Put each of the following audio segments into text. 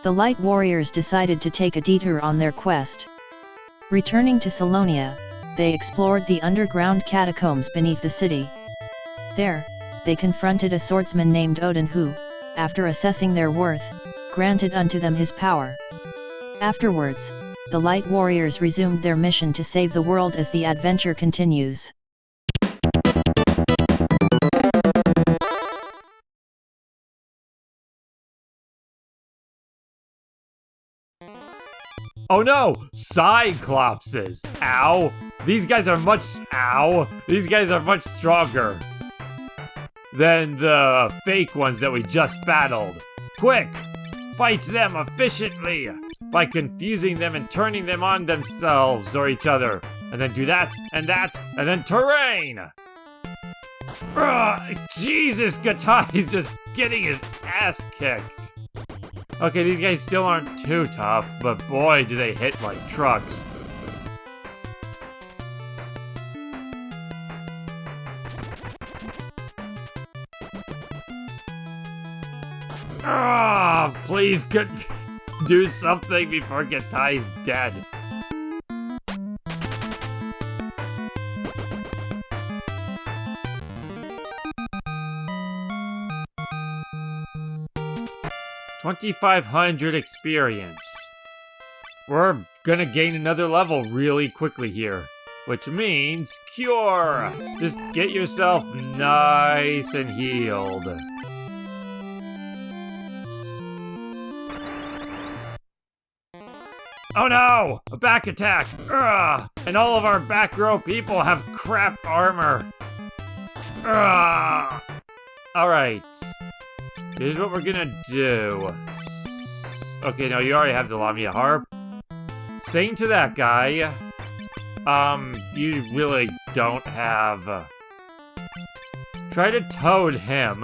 The Light Warriors decided to take a detour on their quest. Returning to Salonia, they explored the underground catacombs beneath the city. There, they confronted a swordsman named Odin who, after assessing their worth, granted unto them his power. Afterwards, the Light Warriors resumed their mission to save the world as the adventure continues. Oh no! Cyclopses! Ow! These guys are much stronger than the fake ones that we just battled. Quick! Fight them efficiently by confusing them and turning them on themselves or each other. And then do that, and then terrain! Jesus, Gatai's just getting his ass kicked. Okay, these guys still aren't too tough, but boy, do they hit like trucks. Please do something before Gatai's dead. $2,500 experience. We're gonna gain another level really quickly here, which means cure. Just get yourself nice and healed. Oh no! A back attack! Ugh! And all of our back row people have crap armor. Ugh! Alright. Here's what we're gonna do. Okay, no, you already have the Lamia Harp. Saying to that guy, you really don't have... Try to toad him.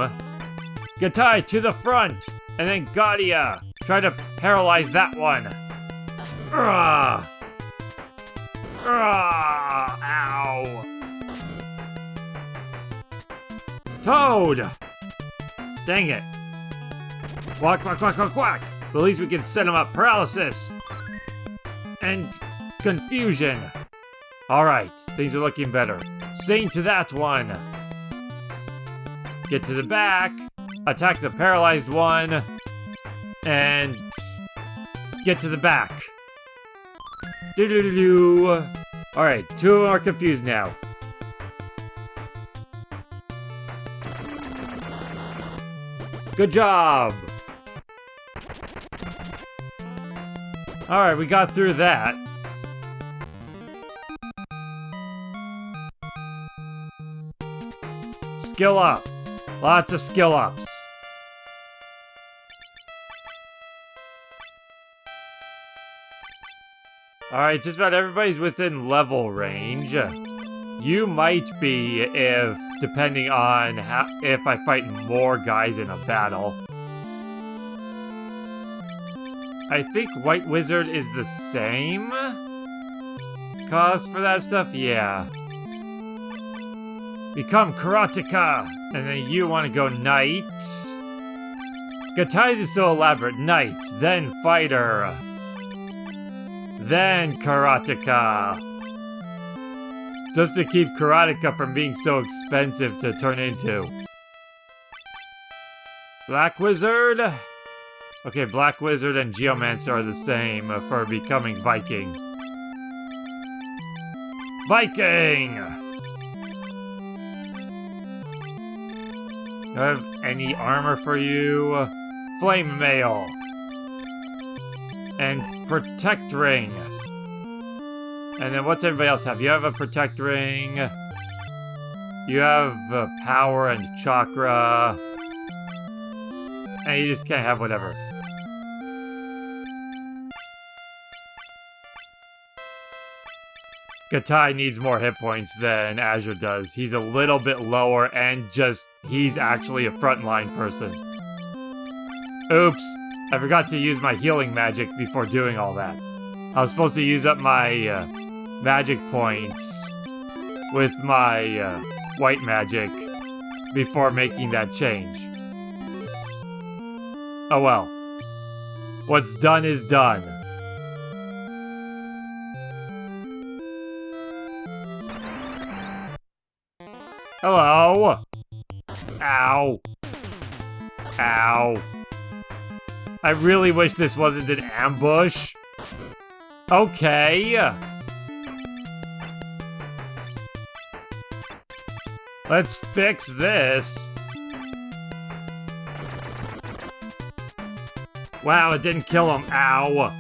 Gatai, to the front! And then Gaudia, try to paralyze that one. Ow! Toad! Dang it. Quack, quack, quack, quack, quack! But at least we can set him up. Paralysis! And confusion. Alright, things are looking better. Sing to that one. Get to the back. Attack the paralyzed one. And get to the back. Do-do-do-do. Alright, two of them are confused now. Good job! Alright, we got through that. Skill up. Lots of skill ups. Alright, just about everybody's within level range. You might be depending on if I fight more guys in a battle. I think White Wizard is the same cost for that stuff, yeah. Become Karateka, and then you want to go Knight. Gatai's is so elaborate. Knight, then Fighter, then Karateka. Just to keep Karateka from being so expensive to turn into. Black Wizard? Okay, Black Wizard and Geomancer are the same for becoming Viking. Viking! Do I have any armor for you? Flame Mail. And Protect Ring. And then what's everybody else have? You have a Protect Ring. You have Power and Chakra. And you just can't have whatever. Gatai needs more hit points than Azure does. He's a little bit lower and he's actually a frontline person. Oops, I forgot to use my healing magic before doing all that. I was supposed to use up my magic points with my white magic before making that change. Oh well. What's done is done. Hello? Ow. Ow. I really wish this wasn't an ambush. Okay. Let's fix this. Wow, it didn't kill him. Ow.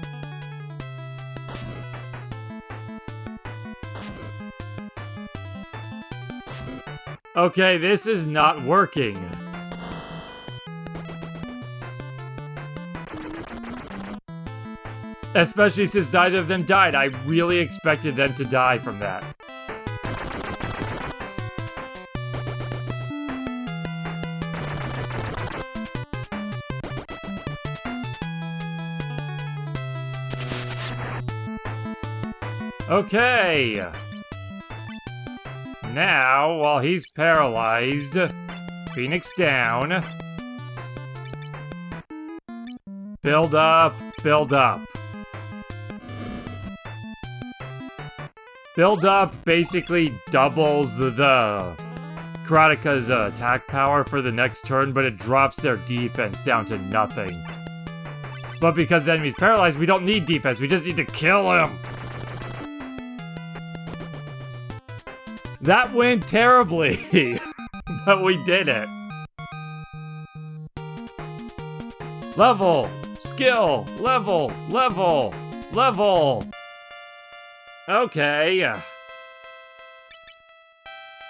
Okay, this is not working. Especially since neither of them died. I really expected them to die from that. Okay. Now, while he's paralyzed, Phoenix down. Build up, build up. Build up basically doubles the Karateka's attack power for the next turn, but it drops their defense down to nothing. But because the enemy's paralyzed, we don't need defense, we just need to kill him! That went terribly, but we did it. Level, skill, level, level, level. Okay.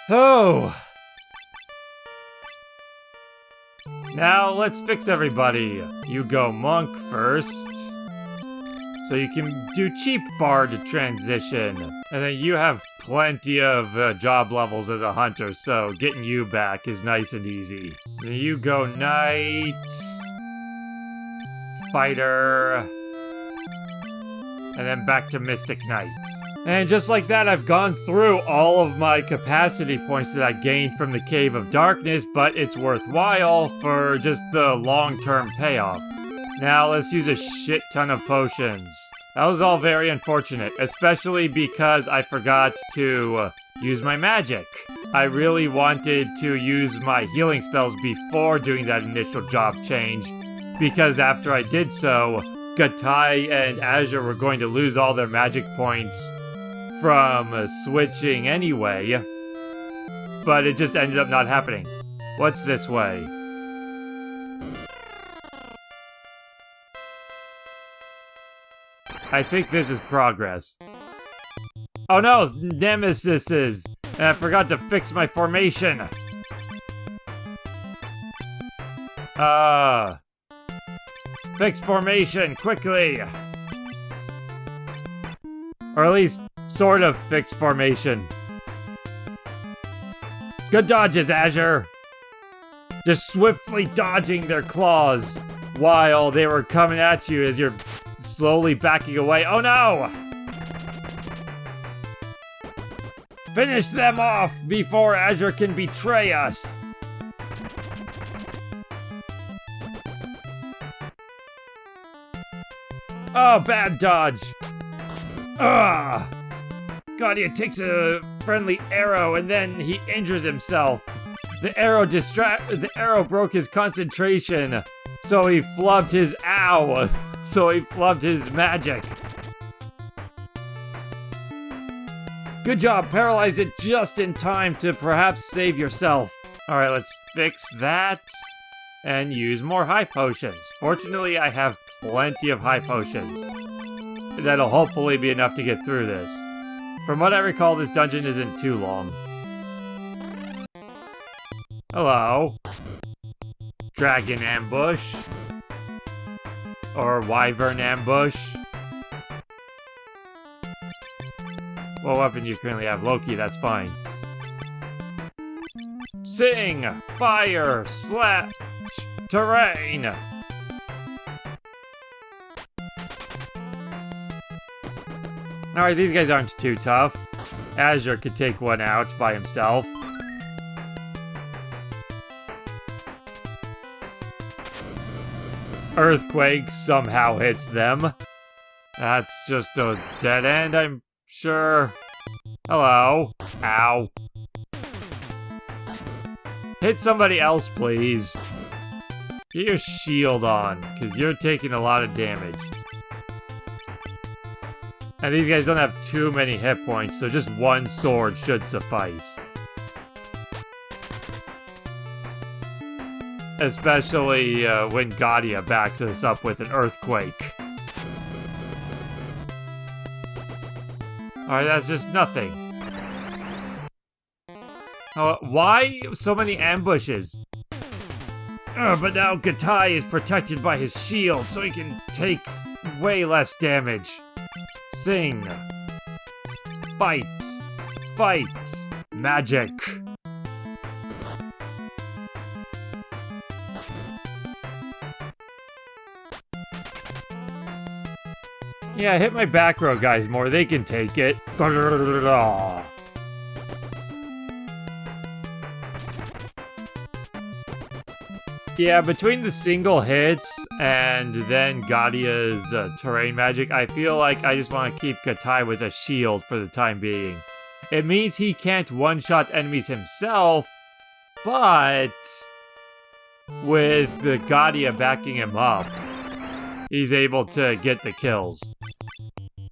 Oh. Now let's fix everybody. You go monk first. So you can do cheap bard transition. And then you have plenty of job levels as a hunter, so getting you back is nice and easy. Then you go knight, fighter, and then back to Mystic Knight. And just like that, I've gone through all of my capacity points that I gained from the Cave of Darkness, but it's worthwhile for just the long-term payoff. Now let's use a shit ton of potions. That was all very unfortunate, especially because I forgot to use my magic. I really wanted to use my healing spells before doing that initial job change, because after I did so, Gatai and Azure were going to lose all their magic points from switching anyway, but it just ended up not happening. What's this way? I think this is progress. Oh no, it's Nemesises! And I forgot to fix my formation! Fix formation, quickly! Or at least, sort of fix formation. Good dodges, Azure! Just swiftly dodging their claws while they were coming at you as you're slowly backing away. Oh no! Finish them off before Azure can betray us! Oh, bad dodge! Ugh! God, he takes a friendly arrow and then he injures himself. The arrow broke his concentration, so he flubbed his so he flubbed his magic. Good job, paralyzed it just in time to perhaps save yourself. Alright, let's fix that and use more high potions. Fortunately, I have plenty of high potions. That'll hopefully be enough to get through this. From what I recall, this dungeon isn't too long. Hello. Dragon ambush. Or wyvern ambush. What weapon do you currently have? Loki, that's fine. Sing! Fire! Slash! Terrain! Alright, these guys aren't too tough. Azure could take one out by himself. Earthquake somehow hits them. That's just a dead end, I'm sure. Hello. Ow. Hit somebody else, please. Get your shield on, because you're taking a lot of damage. And these guys don't have too many hit points, so just one sword should suffice. Especially when Gadia backs us up with an earthquake. Alright, that's just nothing. Why so many ambushes? But now Gatai is protected by his shield, so he can take way less damage. Sing. Fight. Fight. Magic. Yeah, hit my back row guys more. They can take it. Yeah, between the single hits and then Gadia's terrain magic, I feel like I just want to keep Gatai with a shield for the time being. It means he can't one-shot enemies himself, but with Gadia backing him up, he's able to get the kills.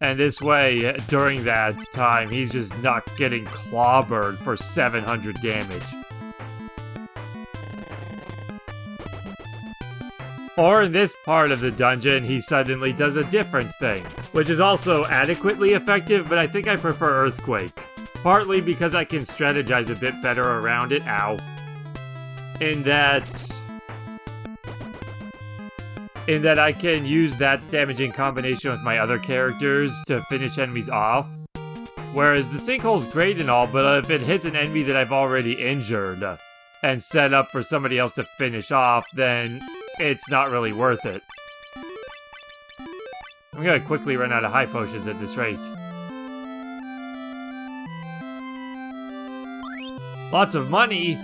And this way, during that time, he's just not getting clobbered for 700 damage. Or in this part of the dungeon, he suddenly does a different thing, which is also adequately effective, but I think I prefer Earthquake. Partly because I can strategize a bit better around it, ow. In that I can use that damage in combination with my other characters to finish enemies off. Whereas the sinkhole's great and all, but if it hits an enemy that I've already injured and set up for somebody else to finish off, then it's not really worth it. I'm gonna quickly run out of high potions at this rate. Lots of money!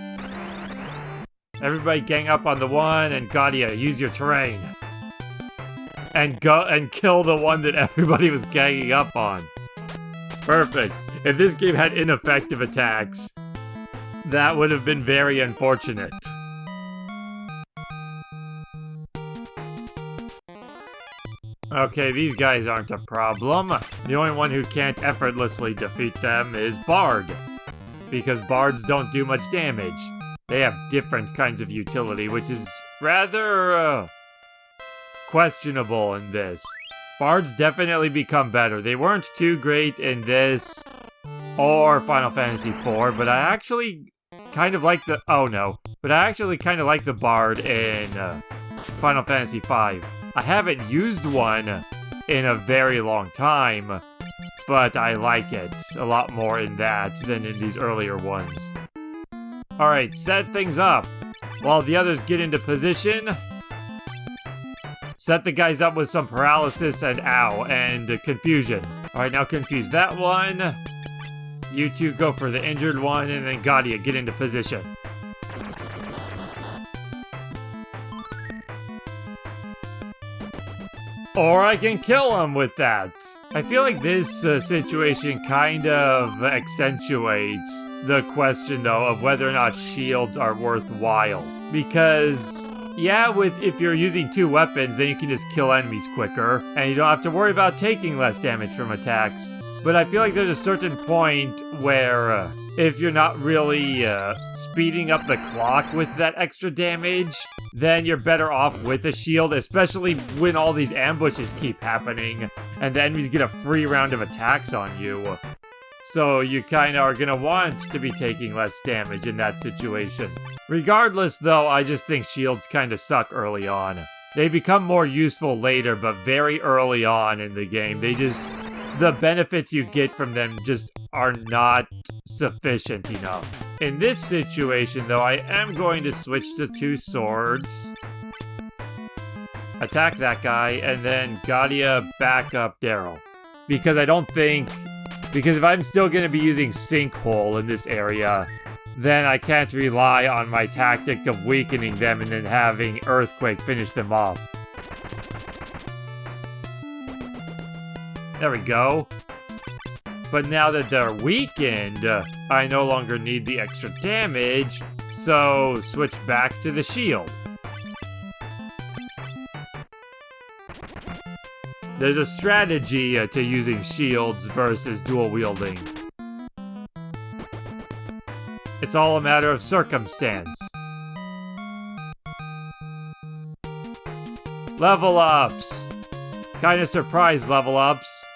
Everybody gang up on the one, and Gadia, use your terrain. And go and kill the one that everybody was ganging up on. Perfect. If this game had ineffective attacks, that would have been very unfortunate. Okay, these guys aren't a problem. The only one who can't effortlessly defeat them is Bard. Because bards don't do much damage. They have different kinds of utility, which is rather questionable in this. Bards definitely become better. They weren't too great in this or Final Fantasy IV, but I actually kind of like the... Oh no. But I actually kind of like the Bard in Final Fantasy V. I haven't used one in a very long time, but I like it a lot more in that than in these earlier ones. Alright, set things up. While the others get into position, set the guys up with some paralysis and ow, and confusion. Alright, now confuse that one. You two go for the injured one, and then Gadia, get into position. Or I can kill him with that. I feel like this situation kind of accentuates the question, though, of whether or not shields are worthwhile. Because, yeah, if you're using two weapons, then you can just kill enemies quicker, and you don't have to worry about taking less damage from attacks. But I feel like there's a certain point where if you're not really speeding up the clock with that extra damage, then you're better off with a shield, especially when all these ambushes keep happening, and the enemies get a free round of attacks on you. So you kinda are gonna want to be taking less damage in that situation. Regardless though, I just think shields kinda suck early on. They become more useful later, but very early on in the game, the benefits you get from them just are not sufficient enough. In this situation, though, I am going to switch to two swords. Attack that guy, and then Gadia back up Daryl. Because if I'm still going to be using Sinkhole in this area, then I can't rely on my tactic of weakening them and then having Earthquake finish them off. There we go. But now that they're weakened, I no longer need the extra damage, so switch back to the shield. There's a strategy to using shields versus dual wielding. It's all a matter of circumstance. Level ups! Kinda surprise level ups.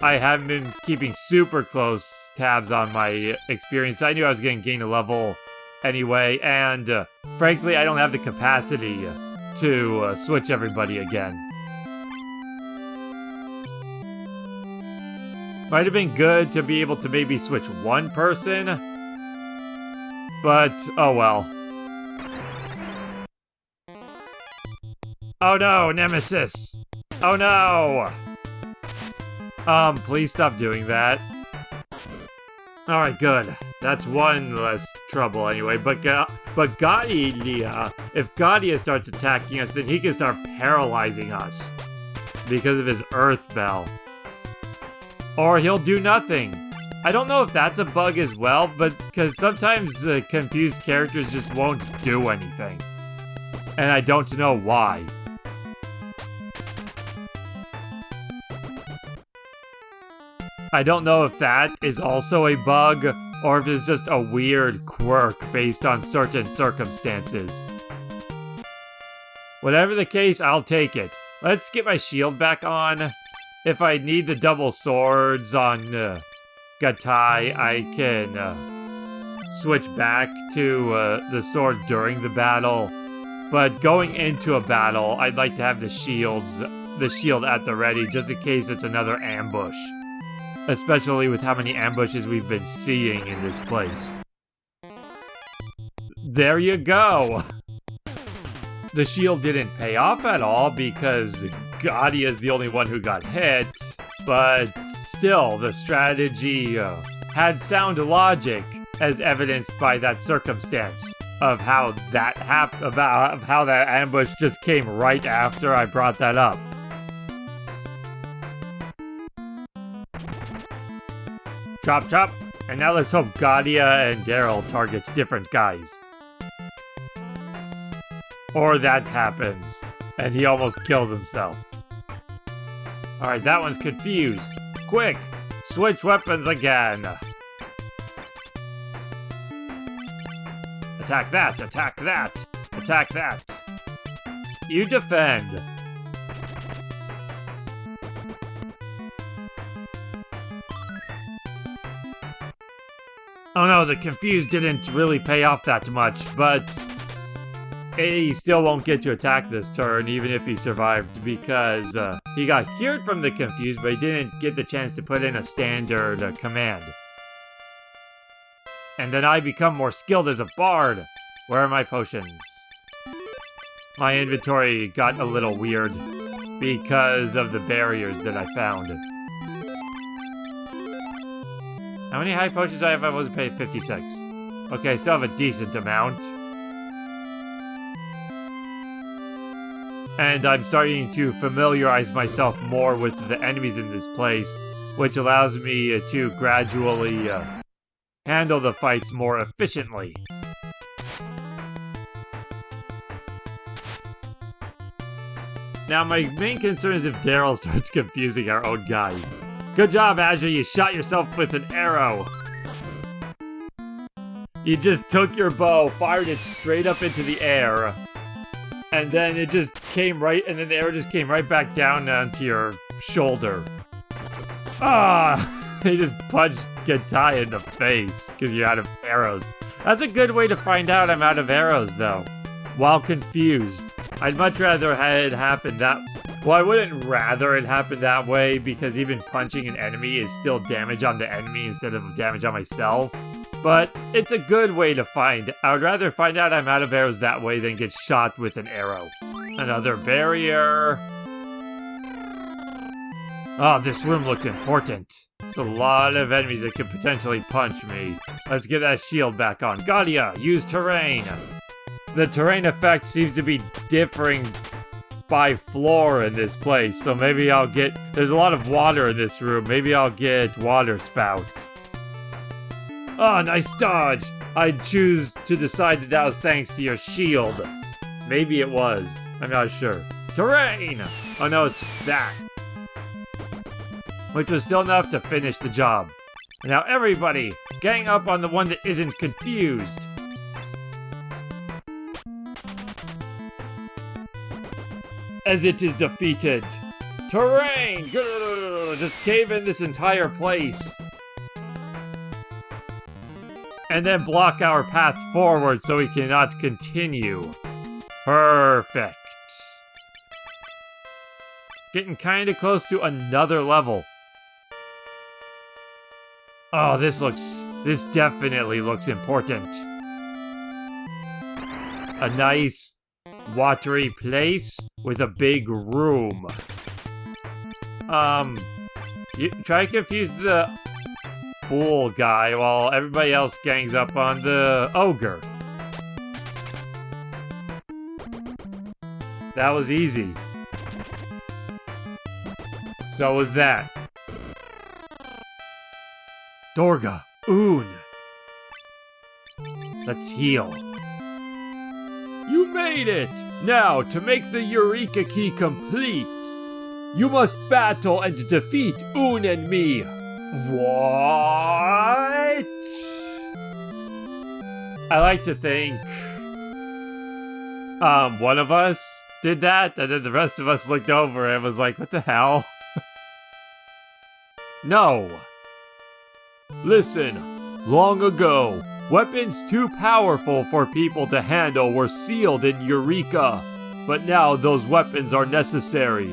I haven't been keeping super close tabs on my experience. I knew I was gonna gain a level anyway, and frankly, I don't have the capacity to switch everybody again. Might have been good to be able to maybe switch one person, but oh well. Oh no, Nemesis! Oh no! Please stop doing that. Alright, good. That's one less trouble anyway, but Gadia, if Gadia starts attacking us, then he can start paralyzing us because of his Earth Bell. Or he'll do nothing. I don't know if that's a bug as well, but because sometimes confused characters just won't do anything. And I don't know why. I don't know if that is also a bug, or if it's just a weird quirk based on certain circumstances. Whatever the case, I'll take it. Let's get my shield back on. If I need the double swords on Gatai, I can switch back to the sword during the battle. But going into a battle, I'd like to have the shield at the ready, just in case it's another ambush. Especially with how many ambushes we've been seeing in this place. There you go! The shield didn't pay off at all because Gadia is the only one who got hit, but still, the strategy had sound logic, as evidenced by that circumstance of how that of how that ambush just came right after I brought that up. Chop chop! And now let's hope Gadia and Daryl target different guys. Or that happens, and he almost kills himself. Alright, that one's confused. Quick! Switch weapons again! Attack that! Attack that! Attack that! You defend! Oh no, the confused didn't really pay off that much, but he still won't get to attack this turn, even if he survived, because he got cured from the confused, but he didn't get the chance to put in a standard command. And then I become more skilled as a bard. Where are my potions? My inventory got a little weird because of the barriers that I found. How many high potions do I have? I wasn't paid 56. Okay, I still have a decent amount. And I'm starting to familiarize myself more with the enemies in this place, which allows me to gradually handle the fights more efficiently. Now, my main concern is if Daryl starts confusing our own guys. Good job, Azure, you shot yourself with an arrow. You just took your bow, fired it straight up into the air, and then it just came right, and then the arrow just came right back down onto your shoulder. Ah! He just punched Gatai in the face, because you're out of arrows. That's a good way to find out I'm out of arrows, though. While confused. I'd much rather have it happen that... Well, I wouldn't rather it happen that way, because even punching an enemy is still damage on the enemy instead of damage on myself. But it's a good way to find. I would rather find out I'm out of arrows that way than get shot with an arrow. Another barrier. Oh, this room looks important. There's a lot of enemies that could potentially punch me. Let's get that shield back on. Gadia, use terrain. The terrain effect seems to be differing by floor in this place, so maybe I'll get... There's a lot of water in this room. Maybe I'll get water spout. Oh, nice dodge. I choose to decide that was thanks to your shield. Maybe it was. I'm not sure. Terrain! Oh no, it's that. Which was still enough to finish the job. And now everybody, gang up on the one that isn't confused. As it is defeated. Terrain! Just cave in this entire place. And then block our path forward so we cannot continue. Perfect. Getting kinda close to another level. Oh, this definitely looks important. A nice watery place with a big room. You try to confuse the bull guy while everybody else gangs up on the ogre. That was easy. So was that. Dorga, Oon. Let's heal. You made it! Now, to make the Eureka Key complete, you must battle and defeat Oon and me. What? I like to think one of us did that, and then the rest of us looked over and was like, what the hell? No. Listen, long ago, weapons too powerful for people to handle were sealed in Eureka, but now those weapons are necessary.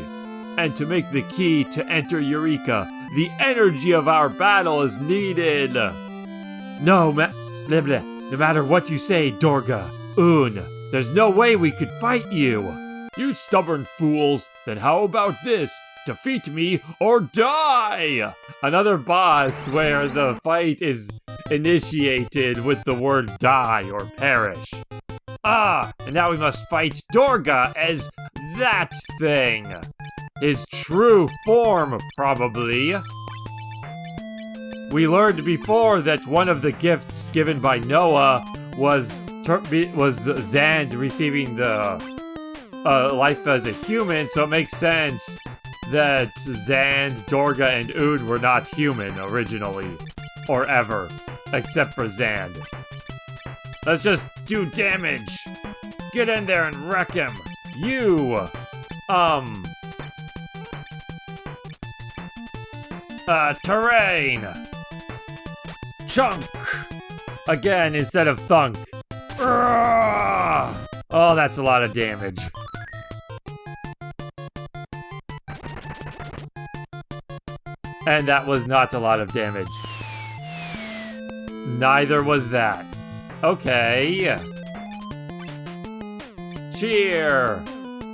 And to make the key to enter Eureka, the energy of our battle is needed. No matter what you say, Dorga, Oon, there's no way we could fight you. You stubborn fools, then how about this? Defeat me or die! Another boss where the fight is initiated with the word die or perish. Ah, and now we must fight Dorga as that thing. His true form, probably. We learned before that one of the gifts given by Noah was Zand receiving the life as a human, so it makes sense that Zand, Dorga, and Oon were not human originally, or ever, except for Zand. Let's just do damage. Get in there and wreck him. You, terrain. Chunk. Again, instead of thunk. Urgh! Oh, that's a lot of damage. And that was not a lot of damage. Neither was that. Okay. Cheer!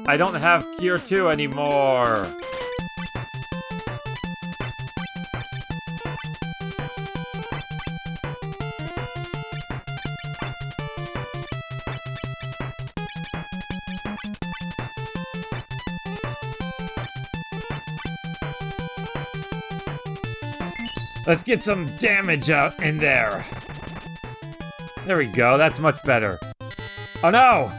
I don't have Cure 2 anymore. Let's get some damage out in there. There we go, that's much better. Oh no!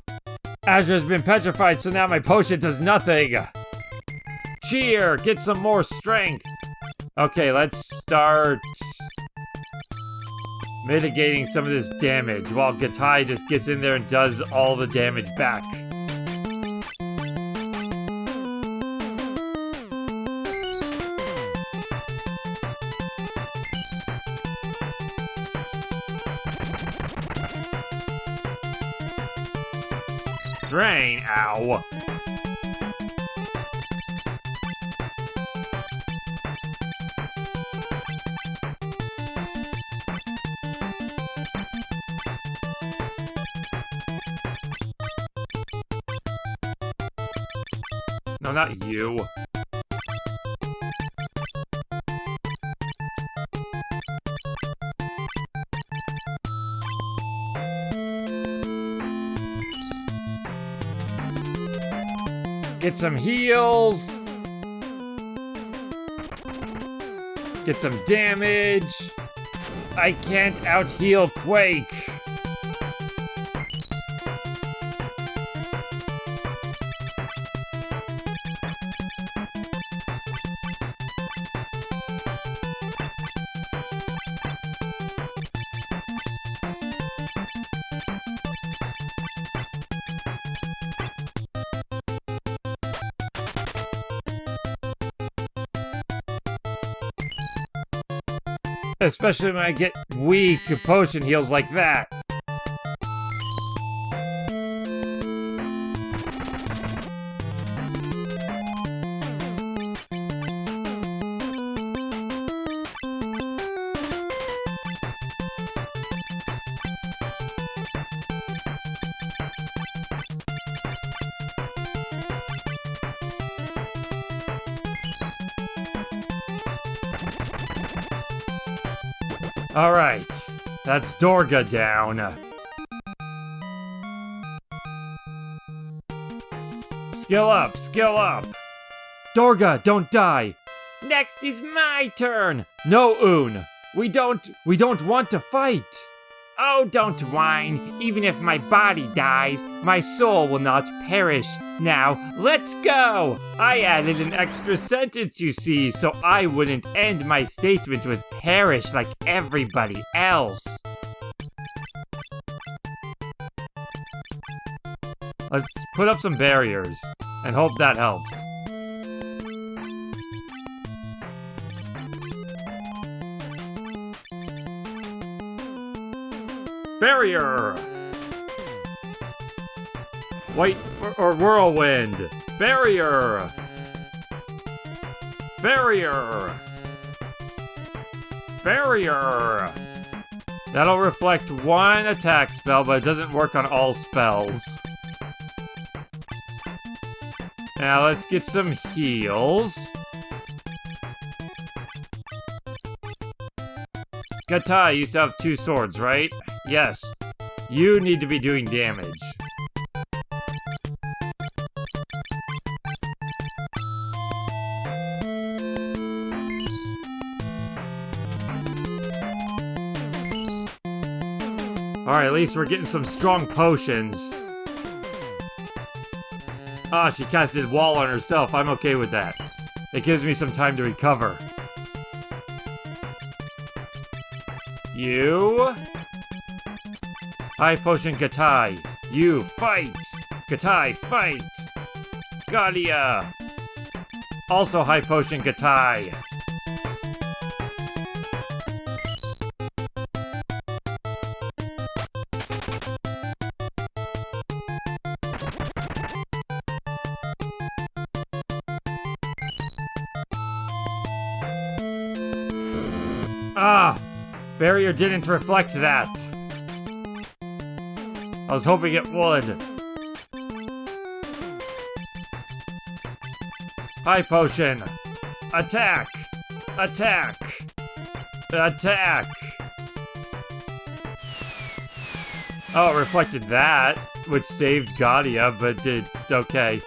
Azura's been petrified, so now my potion does nothing. Cheer, get some more strength. Okay, let's start mitigating some of this damage while Gatai just gets in there and does all the damage back. Drain, ow. No, not you. Get some heals. Get some damage. I can't out-heal Quake. Especially when I get weak to potion heals like that. Alright, that's Dorga down. Skill up, skill up. Dorga, don't die. Next is my turn. No, Un. We don't want to fight. Oh, don't whine. Even if my body dies, my soul will not perish. Now, let's go! I added an extra sentence, you see, so I wouldn't end my statement with perish like everybody else. Let's put up some barriers and hope that helps. Barrier! White or whirlwind. Barrier! Barrier! Barrier! That'll reflect one attack spell, but it doesn't work on all spells. Now let's get some heals. Gatai used to have 2 swords, right? Yes. You need to be doing damage. Alright, at least we're getting some strong potions. Ah, she casted Wall on herself. I'm okay with that. It gives me some time to recover. You... High Potion Gatai. You fight! Gatai, fight! Galia! Also High Potion Gatai. Ah! Barrier didn't reflect that. I was hoping it would. High Potion. Attack! Attack! Attack! Oh, it reflected that, which saved Gadia, but did okay.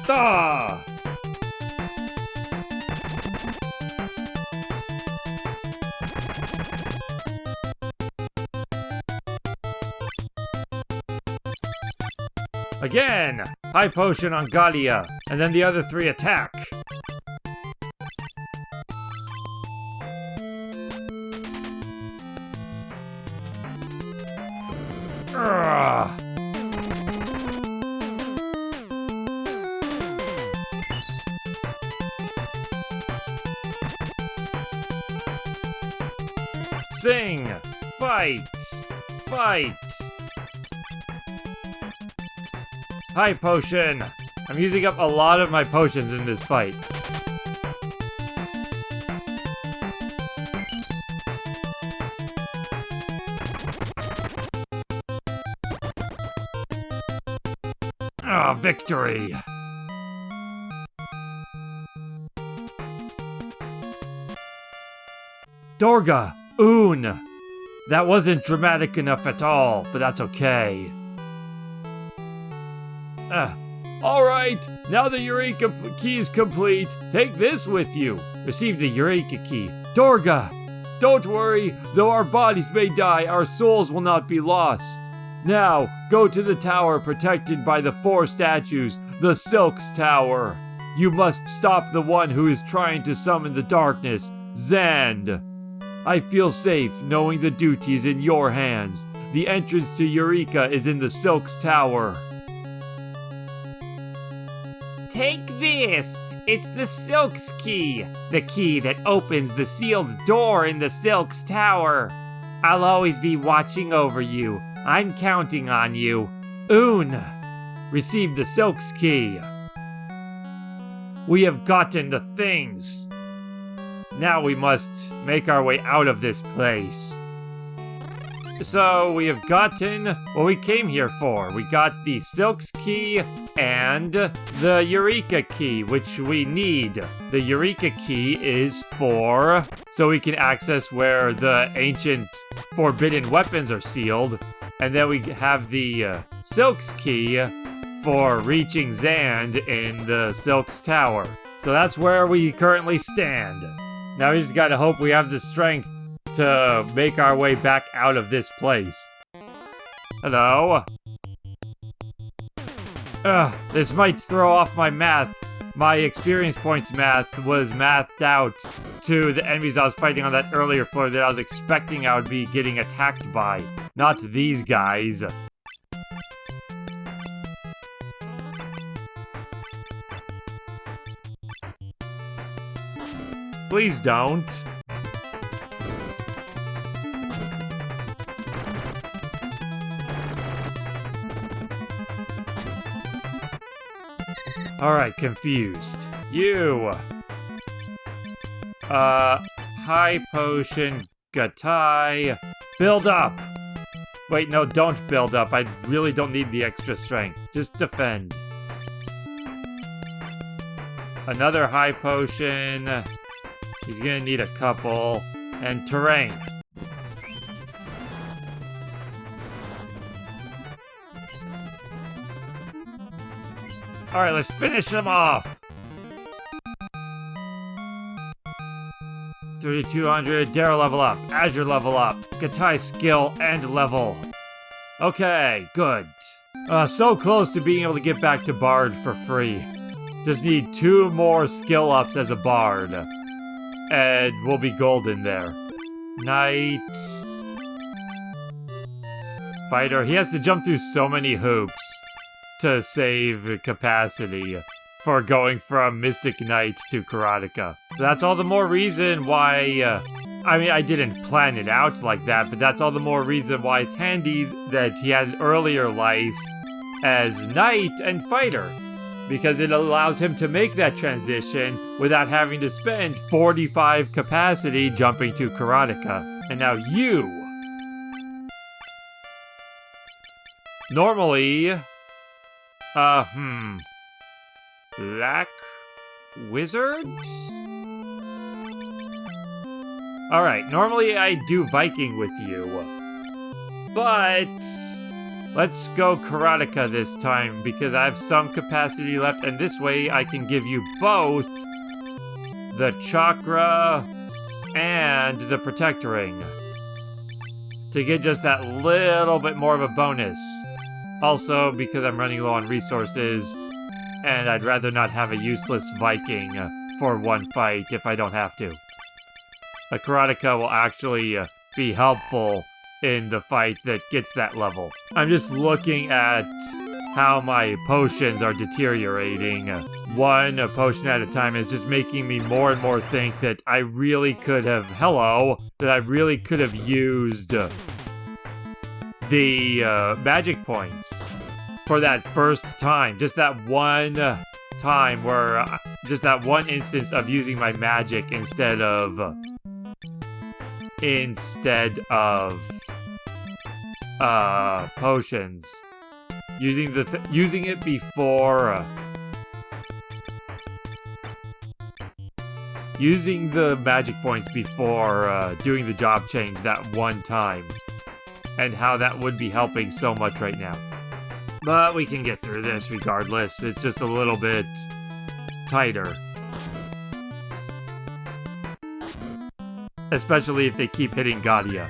Ah! Again! High Potion on Galia, and then the other 3 attack. Urgh. Sing! Fight! Fight! High Potion! I'm using up a lot of my potions in this fight. Ah, victory! Dorga! Un! That wasn't dramatic enough at all, but that's okay. Alright, now the Eureka key is complete, take this with you. Receive the Eureka key. Dorga! Don't worry, though our bodies may die, our souls will not be lost. Now, go to the tower protected by the 4 statues, the Silk's Tower. You must stop the one who is trying to summon the darkness, Zand. I feel safe knowing the duty is in your hands. The entrance to Eureka is in the Silk's Tower. Take this! It's the Silk's key! The key that opens the sealed door in the Silk's Tower. I'll always be watching over you. I'm counting on you. Un! Receive the Silk's key. We have gotten the things. Now we must make our way out of this place. So we have gotten what we came here for. We got the Silk's key and the Eureka key, which we need. The Eureka key is for so we can access where the ancient forbidden weapons are sealed. And then we have the Silk's key for reaching Zand in the Silk's Tower. So that's where we currently stand. Now we just gotta hope we have the strength to make our way back out of this place. Hello? This might throw off my math. My experience points math was mathed out to the enemies I was fighting on that earlier floor that I was expecting I would be getting attacked by. Not these guys. Please don't. Alright, confused. You! High potion, Gatai. Build up! Wait, no, don't build up. I really don't need the extra strength. Just defend. Another high potion. He's gonna need a couple. And terrain. Alright, let's finish them off! 3200, Darrow level up, Azure level up, Gatai skill and level. Okay, good. So close to being able to get back to Bard for free. Just need 2 more skill ups as a Bard. And we'll be golden there. Knight. Fighter, he has to jump through so many hoops to save capacity for going from Mystic Knight to Karateka. That's all the more reason why, I mean, I didn't plan it out like that, but that's all the more reason why it's handy that he had earlier life as Knight and Fighter, because it allows him to make that transition without having to spend 45 capacity jumping to Karateka. And now you! Normally, Black Wizards? Alright, normally I do Viking with you. But let's go Karateka this time because I have some capacity left, and this way I can give you both the Chakra and the Protect Ring to get just that little bit more of a bonus. Also, because I'm running low on resources, and I'd rather not have a useless Viking for one fight if I don't have to. A Karateka will actually be helpful in the fight that gets that level. I'm just looking at how my potions are deteriorating. One potion at a time is just making me more and more think that I really could have, that I really could have used the magic points for that first time. Just that one time where, just that one instance of using my magic instead of potions. Using it before using the magic points before doing the job change that one time, and how that would be helping so much right now. But we can get through this regardless. It's just a little bit tighter. Especially if they keep hitting Gadia.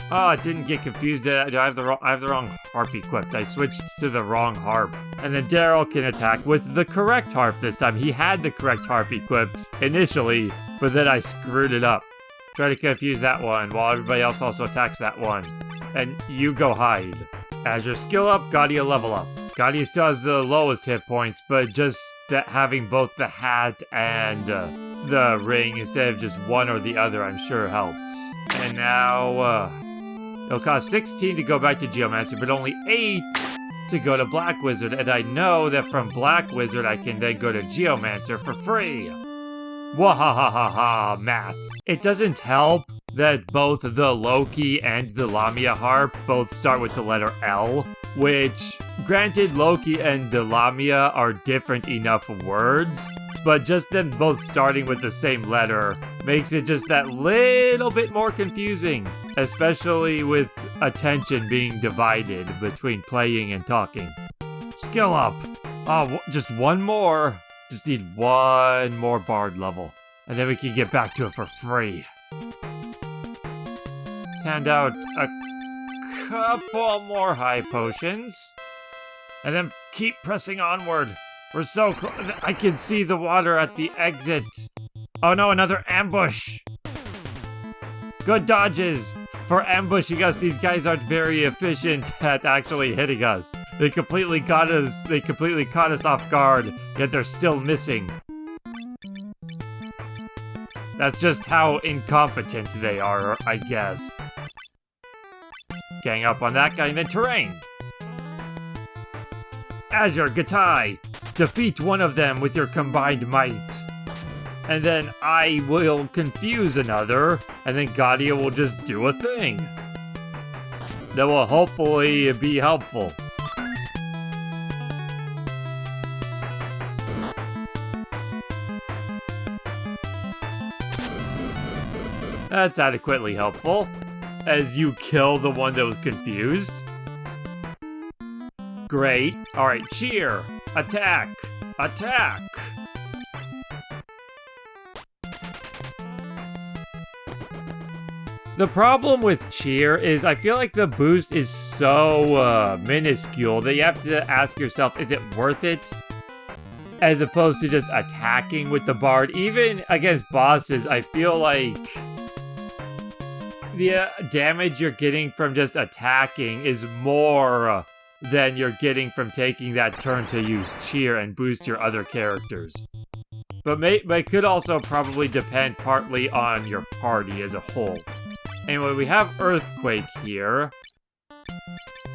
Oh, I didn't get confused. I have the wrong harp equipped. I switched to the wrong harp. And then Daryl can attack with the correct harp this time. He had the correct harp equipped initially, but then I screwed it up. Try to confuse that one while everybody else also attacks that one. And you go hide. As your skill up, Gadia level up. Gadia still has the lowest hit points, but just that having both the hat and the ring instead of just one or the other, I'm sure helped. And now, it'll cost 16 to go back to Geomancer, but only 8 to go to Black Wizard. And I know that from Black Wizard, I can then go to Geomancer for free. Wahahaha, math. It doesn't help that both the Loki and the Lamia harp both start with the letter L, which, granted, Loki and the Lamia are different enough words, but just them both starting with the same letter makes it just that little bit more confusing, especially with attention being divided between playing and talking. Skill up! Oh, just one more. Just need one more Bard level, and then we can get back to it for free. Let's hand out a couple more high potions, and then keep pressing onward. We're so close. I can see the water at the exit. Oh no, another ambush. Good dodges. For ambushing us, these guys aren't very efficient at actually hitting us. They completely caught us off guard, yet they're still missing. That's just how incompetent they are, I guess. Gang up on that guy, and then terrain. Azure Gatai, defeat one of them with your combined might. And then I will confuse another, and then Gadia will just do a thing. That will hopefully be helpful. That's adequately helpful, as you kill the one that was confused. Great. Alright, cheer. Attack. Attack. The problem with cheer is I feel like the boost is so minuscule that you have to ask yourself, is it worth it? As opposed to just attacking with the bard. Even against bosses, I feel like the damage you're getting from just attacking is more than you're getting from taking that turn to use cheer and boost your other characters. But it could also probably depend partly on your party as a whole. Anyway, we have Earthquake here.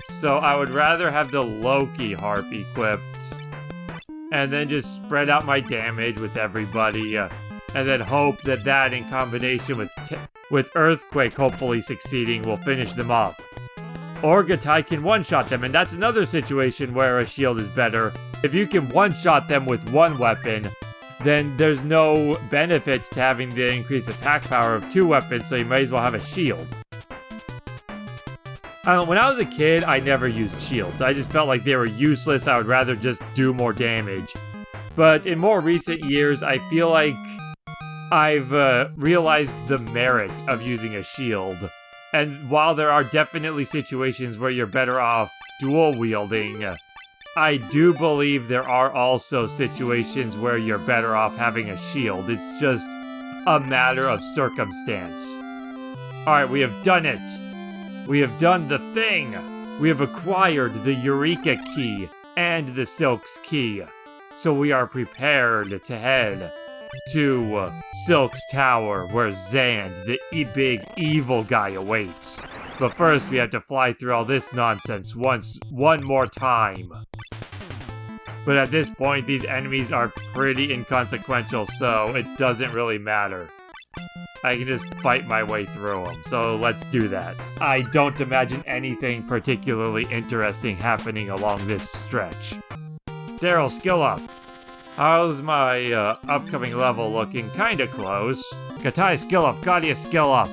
So I would rather have the Loki harp equipped. And then just spread out my damage with everybody. And then hope that that in combination with Earthquake hopefully succeeding will finish them off. Or Gatai can one-shot them, and that's another situation where a shield is better. If you can one-shot them with one weapon, then there's no benefit to having the increased attack power of two weapons, so you may as well have a shield. When I was a kid, I never used shields. I just felt like they were useless. I would rather just do more damage. But in more recent years, I feel like I've realized the merit of using a shield. And while there are definitely situations where you're better off dual wielding, I do believe there are also situations where you're better off having a shield. It's just a matter of circumstance. Alright, we have done it. We have done the thing. We have acquired the Eureka Key and the Silk's Key. So we are prepared to head to Silk's Tower, where Zand, the big evil guy, awaits. But first, we have to fly through all this nonsense one more time. But at this point, these enemies are pretty inconsequential, so it doesn't really matter. I can just fight my way through them, so let's do that. I don't imagine anything particularly interesting happening along this stretch. Daryl, skill up. How's my upcoming level looking? Kinda close. Gatai, skill up. Gadia, skill up.